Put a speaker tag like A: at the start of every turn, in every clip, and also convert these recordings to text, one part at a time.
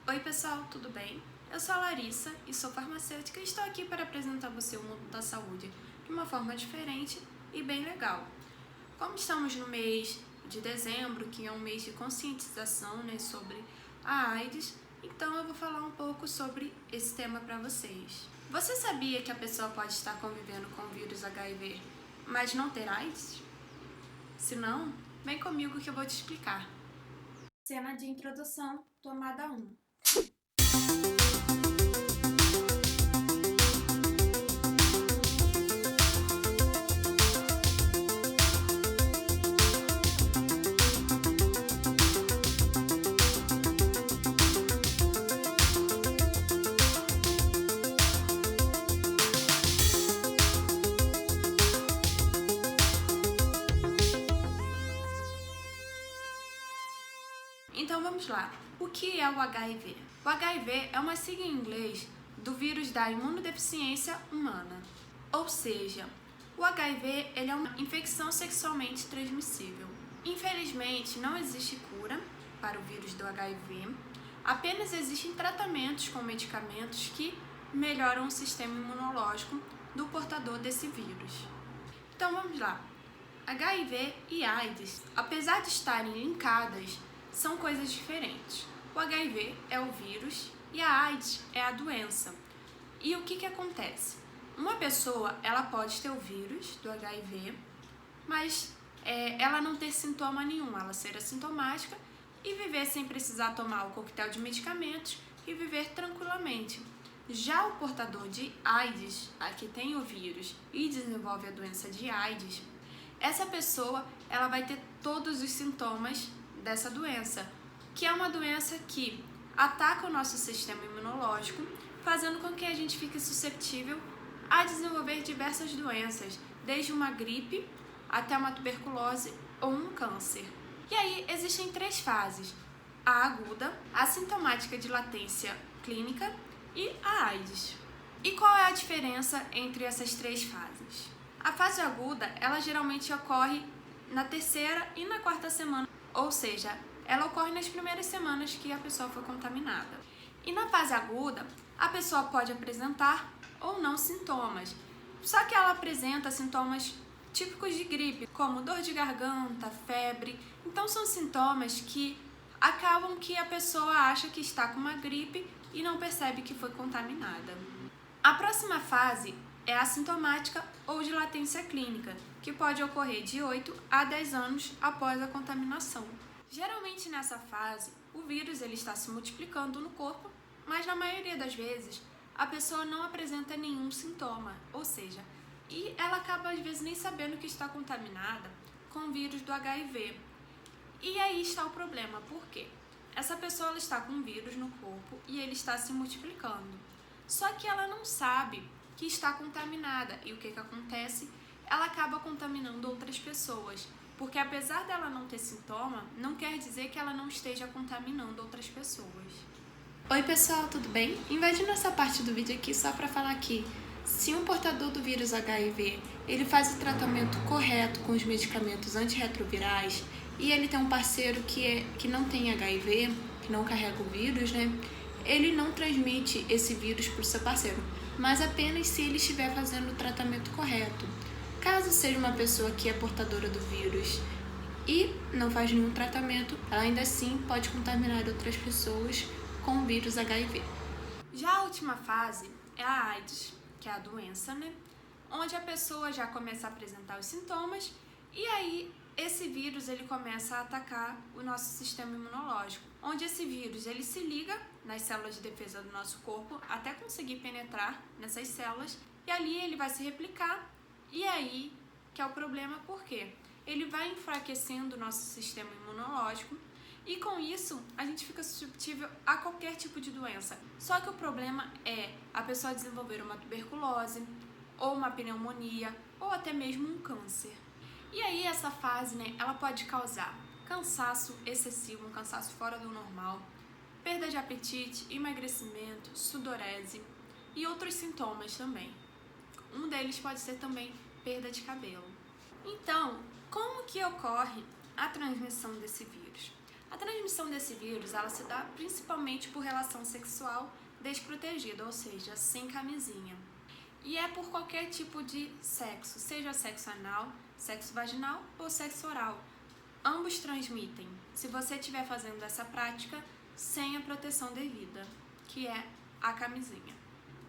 A: Oi pessoal, tudo bem? Eu sou a Larissa e sou farmacêutica e estou aqui para apresentar a você o mundo da saúde de uma forma diferente e bem legal. Como estamos no mês de dezembro, que é um mês de conscientização, sobre a AIDS, então eu vou falar um pouco sobre esse tema para vocês. Você sabia que a pessoa pode estar convivendo com o vírus HIV, mas não ter AIDS? Se não, vem comigo que eu vou te explicar. Cena de introdução, tomada 1. Então vamos lá. O que é o HIV? O HIV é uma sigla em inglês do vírus da imunodeficiência humana. Ou seja, o HIV ele é uma infecção sexualmente transmissível. Infelizmente, não existe cura para o vírus do HIV, apenas existem tratamentos com medicamentos que melhoram o sistema imunológico do portador desse vírus. Então vamos lá. HIV e AIDS, apesar de estarem linkadas, são coisas diferentes. O HIV é o vírus e a AIDS é a doença. E o que acontece? Uma pessoa ela pode ter o vírus do HIV, mas ela não ter sintoma nenhum, ela ser assintomática e viver sem precisar tomar o coquetel de medicamentos e viver tranquilamente. Já o portador de AIDS, a que tem o vírus e desenvolve a doença de AIDS, essa pessoa ela vai ter todos os sintomas dessa doença, que é uma doença que ataca o nosso sistema imunológico, fazendo com que a gente fique suscetível a desenvolver diversas doenças, desde uma gripe até uma tuberculose ou um câncer. E aí existem 3 fases: a aguda, a sintomática de latência clínica e a AIDS. E qual é a diferença entre essas 3 fases? A fase aguda, ela geralmente ocorre na 3ª e na 4ª semana, ou seja, ela ocorre nas primeiras semanas que a pessoa foi contaminada. E na fase aguda, a pessoa pode apresentar ou não sintomas, só que ela apresenta sintomas típicos de gripe, como dor de garganta, febre. Então são sintomas que acabam que a pessoa acha que está com uma gripe e não percebe que foi contaminada. A próxima fase é assintomática ou de latência clínica, que pode ocorrer de 8 a 10 anos após a contaminação. Geralmente nessa fase, o vírus ele está se multiplicando no corpo, mas na maioria das vezes a pessoa não apresenta nenhum sintoma, ou seja, e ela acaba às vezes nem sabendo que está contaminada com o vírus do HIV. E aí está o problema, por quê? Essa pessoa ela está com um vírus no corpo e ele está se multiplicando, só que ela não sabe que está contaminada. E o que acontece? Ela acaba contaminando outras pessoas, porque apesar dela não ter sintoma, não quer dizer que ela não esteja contaminando outras pessoas. Oi pessoal, tudo bem? Invadindo essa parte do vídeo aqui só para falar que se um portador do vírus HIV, ele faz o tratamento correto com os medicamentos antirretrovirais e ele tem um parceiro que não tem HIV, que não carrega o vírus, ele não transmite esse vírus para o seu parceiro, mas apenas se ele estiver fazendo o tratamento correto. Caso seja uma pessoa que é portadora do vírus e não faz nenhum tratamento, ela ainda assim pode contaminar outras pessoas com o vírus HIV. Já a última fase é a AIDS, que é a doença, onde a pessoa já começa a apresentar os sintomas e aí esse vírus ele começa a atacar o nosso sistema imunológico, onde esse vírus ele se liga nas células de defesa do nosso corpo até conseguir penetrar nessas células e ali ele vai se replicar. E aí que é o problema, porque ele vai enfraquecendo o nosso sistema imunológico e com isso a gente fica suscetível a qualquer tipo de doença. Só que o problema é a pessoa desenvolver uma tuberculose ou uma pneumonia ou até mesmo um câncer. E aí essa fase, ela pode causar cansaço excessivo, um cansaço fora do normal, perda de apetite, emagrecimento, sudorese e outros sintomas também. Um deles pode ser também perda de cabelo. Então, como que ocorre a transmissão desse vírus? A transmissão desse vírus, ela se dá principalmente por relação sexual desprotegida, ou seja, sem camisinha. E é por qualquer tipo de sexo, seja sexo anal, sexo vaginal ou sexo oral. Ambos transmitem, se você estiver fazendo essa prática sem a proteção devida, que é a camisinha.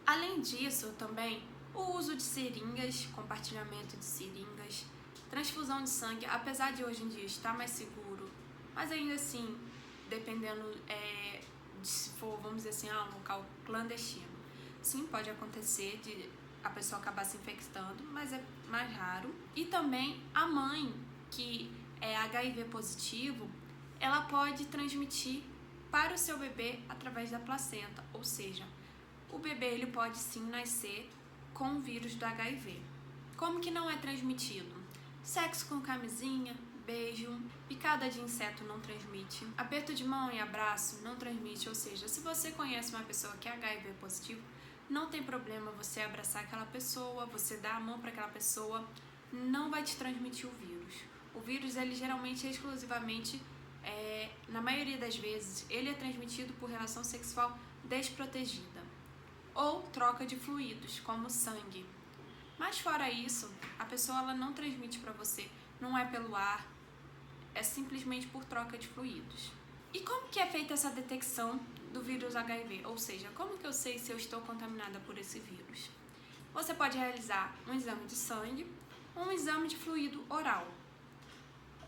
A: Além disso, também, o uso de seringas, compartilhamento de seringas, transfusão de sangue, apesar de hoje em dia estar mais seguro, mas ainda assim, dependendo se for, vamos dizer assim, um local clandestino. Sim, pode acontecer de a pessoa acabar se infectando, mas é mais raro. E também a mãe, que é HIV positivo, ela pode transmitir para o seu bebê através da placenta, ou seja, o bebê ele pode sim nascer com o vírus do HIV. Como que não é transmitido? Sexo com camisinha, beijo, picada de inseto não transmite, aperto de mão e abraço não transmite, ou seja, se você conhece uma pessoa que é HIV positivo, não tem problema você abraçar aquela pessoa, você dar a mão para aquela pessoa, não vai te transmitir o vírus. O vírus, ele geralmente, exclusivamente, na maioria das vezes, ele é transmitido por relação sexual desprotegida ou troca de fluidos, como sangue. Mas fora isso, a pessoa ela não transmite para você, não é pelo ar, é simplesmente por troca de fluidos. E como que é feita essa detecção do vírus HIV? Ou seja, como que eu sei se eu estou contaminada por esse vírus? Você pode realizar um exame de sangue ou um exame de fluido oral.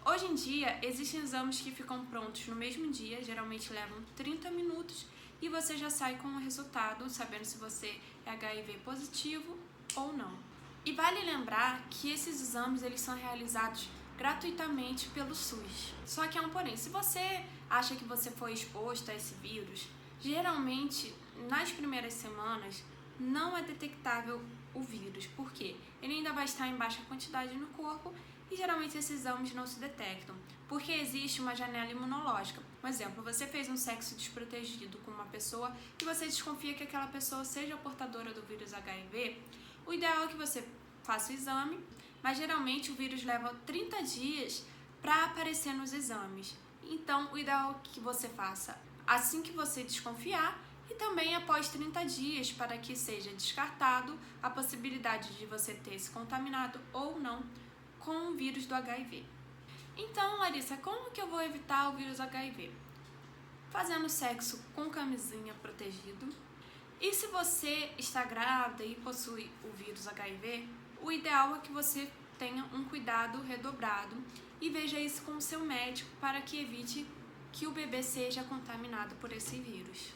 A: Hoje em dia, existem exames que ficam prontos no mesmo dia, geralmente levam 30 minutos, e você já sai com o resultado, sabendo se você é HIV positivo ou não. E vale lembrar que esses exames eles são realizados gratuitamente pelo SUS. Só que há um porém, se você acha que você foi exposto a esse vírus, geralmente nas primeiras semanas não é detectável o vírus, porque ele ainda vai estar em baixa quantidade no corpo e geralmente esses exames não se detectam, porque existe uma janela imunológica. Por exemplo, você fez um sexo desprotegido com uma pessoa e você desconfia que aquela pessoa seja portadora do vírus HIV, o ideal é que você faça o exame, mas geralmente o vírus leva 30 dias para aparecer nos exames. Então, o ideal é que você faça assim que você desconfiar e também após 30 dias para que seja descartado a possibilidade de você ter se contaminado ou não com o vírus do HIV. Então, Larissa, como que eu vou evitar o vírus HIV? Fazendo sexo com camisinha protegido. E se você está grávida e possui o vírus HIV, o ideal é que você tenha um cuidado redobrado e veja isso com o seu médico para que evite que o bebê seja contaminado por esse vírus.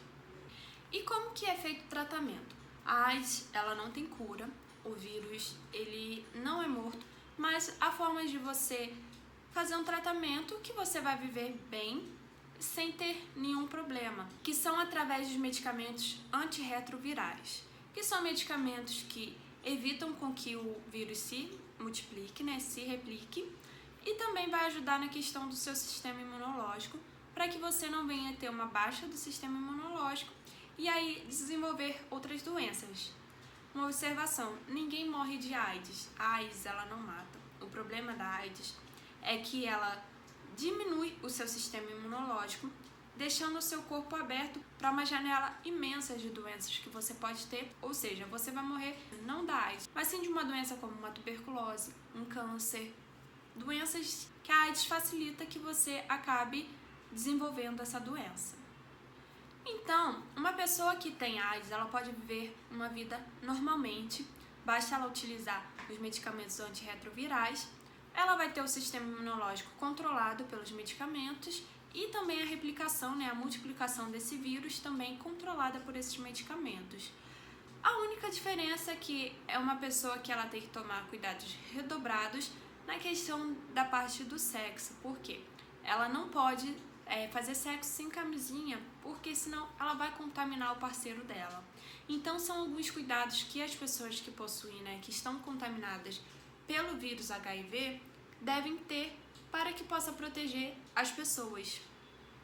A: E como que é feito o tratamento? A AIDS, ela não tem cura, o vírus ele não é morto, mas há formas de você fazer um tratamento que você vai viver bem sem ter nenhum problema, que são através dos medicamentos antirretrovirais, que são medicamentos que evitam com que o vírus se multiplique, se replique, e também vai ajudar na questão do seu sistema imunológico, para que você não venha ter uma baixa do sistema imunológico e aí desenvolver outras doenças. Uma observação, ninguém morre de AIDS, a AIDS ela não mata. O problema da AIDS é que ela diminui o seu sistema imunológico, deixando o seu corpo aberto para uma janela imensa de doenças que você pode ter, ou seja, você vai morrer não da AIDS, mas sim de uma doença como uma tuberculose, um câncer, doenças que a AIDS facilita que você acabe desenvolvendo essa doença. Então, uma pessoa que tem AIDS, ela pode viver uma vida normalmente, basta ela utilizar os medicamentos antirretrovirais, ela vai ter o sistema imunológico controlado pelos medicamentos e também a replicação, a multiplicação desse vírus também controlada por esses medicamentos. A única diferença é que é uma pessoa que ela tem que tomar cuidados redobrados na questão da parte do sexo, porque ela não pode fazer sexo sem camisinha, porque senão ela vai contaminar o parceiro dela. Então são alguns cuidados que as pessoas que possuem, que estão contaminadas pelo vírus HIV devem ter para que possa proteger as pessoas.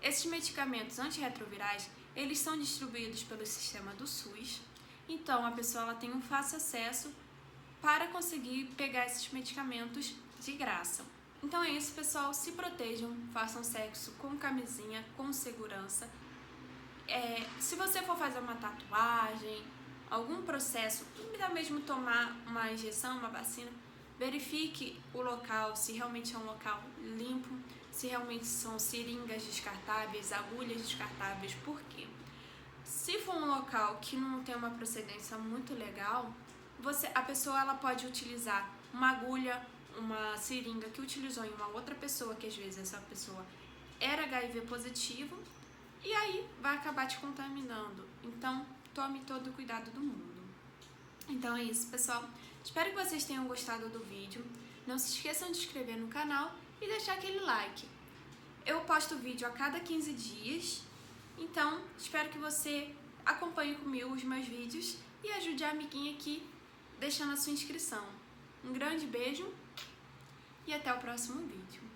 A: Esses medicamentos antirretrovirais, eles são distribuídos pelo sistema do SUS, então a pessoa ela tem um fácil acesso para conseguir pegar esses medicamentos de graça. Então é isso, pessoal. Se protejam, façam sexo com camisinha, com segurança. Se você for fazer uma tatuagem, algum processo, até mesmo tomar uma injeção, uma vacina, verifique o local, se realmente é um local limpo, se realmente são seringas descartáveis, agulhas descartáveis. Por quê? Se for um local que não tem uma procedência muito legal, a pessoa ela pode utilizar uma agulha, uma seringa que utilizou em uma outra pessoa, que às vezes essa pessoa era HIV positivo, e aí vai acabar te contaminando. Então, tome todo o cuidado do mundo. Então é isso, pessoal. Espero que vocês tenham gostado do vídeo. Não se esqueçam de se inscrever no canal e deixar aquele like. Eu posto vídeo a cada 15 dias, então espero que você acompanhe comigo os meus vídeos e ajude a amiguinha aqui deixando a sua inscrição. Um grande beijo e até o próximo vídeo.